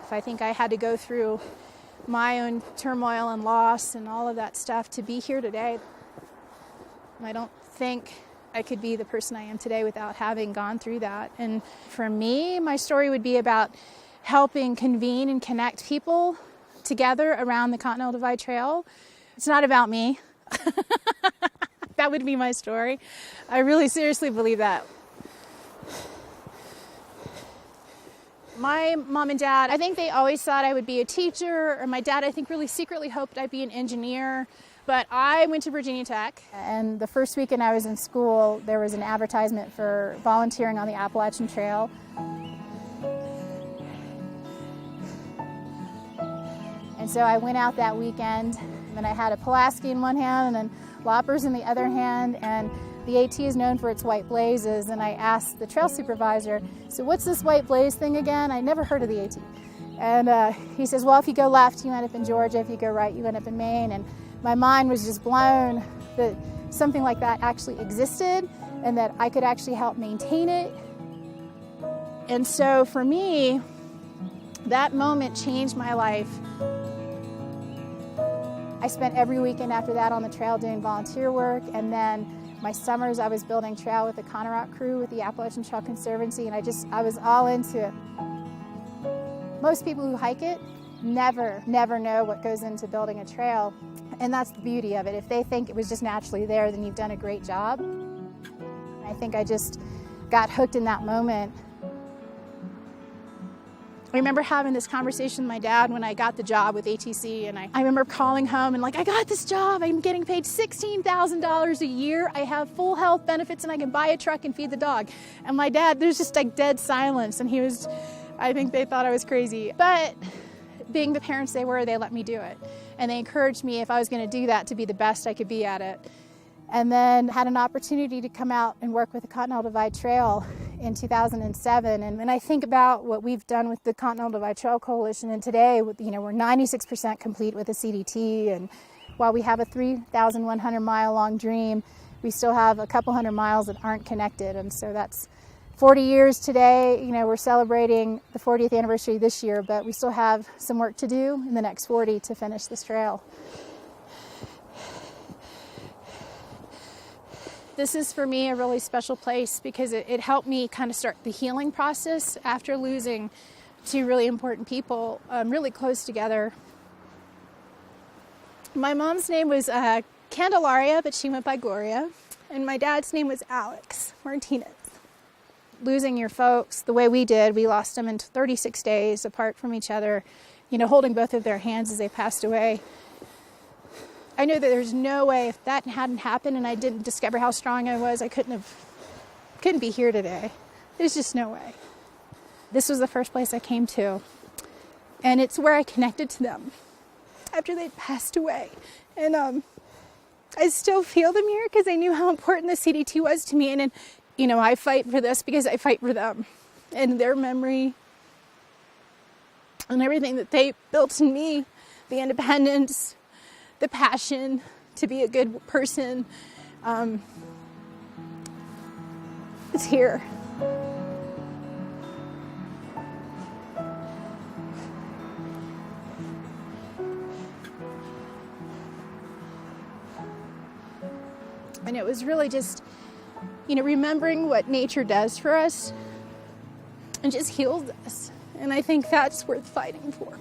life. I think I had to go through my own turmoil and loss and all of that stuff to be here today. I don't think I could be the person I am today without having gone through that. And for me, my story would be about helping convene and connect people together around the Continental Divide Trail. It's not about me. That would be my story. I really seriously believe that. My mom and dad, I think they always thought I would be a teacher, or my dad, I think, really secretly hoped I'd be an engineer. But I went to Virginia Tech, and the first weekend I was in school, there was an advertisement for volunteering on the Appalachian Trail. And so I went out that weekend, and I had a Pulaski in one hand and then loppers in the other hand, and the AT is known for its white blazes, and I asked the trail supervisor, so what's this white blaze thing again? I never heard of the AT. And he says, well, if you go left, you end up in Georgia. If you go right, you end up in Maine. And my mind was just blown that something like that actually existed and that I could actually help maintain it. And so for me, that moment changed my life. I spent every weekend after that on the trail doing volunteer work, and then my summers I was building trail with the Conarock crew with the Appalachian Trail Conservancy, and I was all into it. Most people who hike it never know what goes into building a trail, and that's the beauty of it. If they think it was just naturally there, then you've done a great job. I think I just got hooked in that moment. I remember having this conversation with my dad when I got the job with ATC, and I remember calling home and I got this job, I'm getting paid $16,000 a year, I have full health benefits, and I can buy a truck and feed the dog. And my dad, there's just dead silence, and I think they thought I was crazy. But being the parents they were, they let me do it. And they encouraged me, if I was gonna do that, to be the best I could be at it. And then had an opportunity to come out and work with the Continental Divide Trail in 2007. And when I think about what we've done with the Continental Divide Trail Coalition, and today, we're 96% complete with the CDT. And while we have a 3,100 mile long dream, we still have a couple hundred miles that aren't connected. And so that's 40 years today. We're celebrating the 40th anniversary this year, but we still have some work to do in the next 40 to finish this trail. This is, for me, a really special place because it helped me kind of start the healing process after losing two really important people really close together. My mom's name was Candelaria, but she went by Gloria, and my dad's name was Alex Martinez. Losing your folks the way we did, we lost them in 36 days apart from each other, holding both of their hands as they passed away. I know that there's no way, if that hadn't happened and I didn't discover how strong I was, I couldn't be here today. There's just no way. This was the first place I came to, and it's where I connected to them after they'd passed away. And I still feel them here because I knew how important the CDT was to me, and I fight for this because I fight for them and their memory and everything that they built in me, the independence, the passion to be a good person. It's here. And it was really just, remembering what nature does for us and just heals us. And I think that's worth fighting for.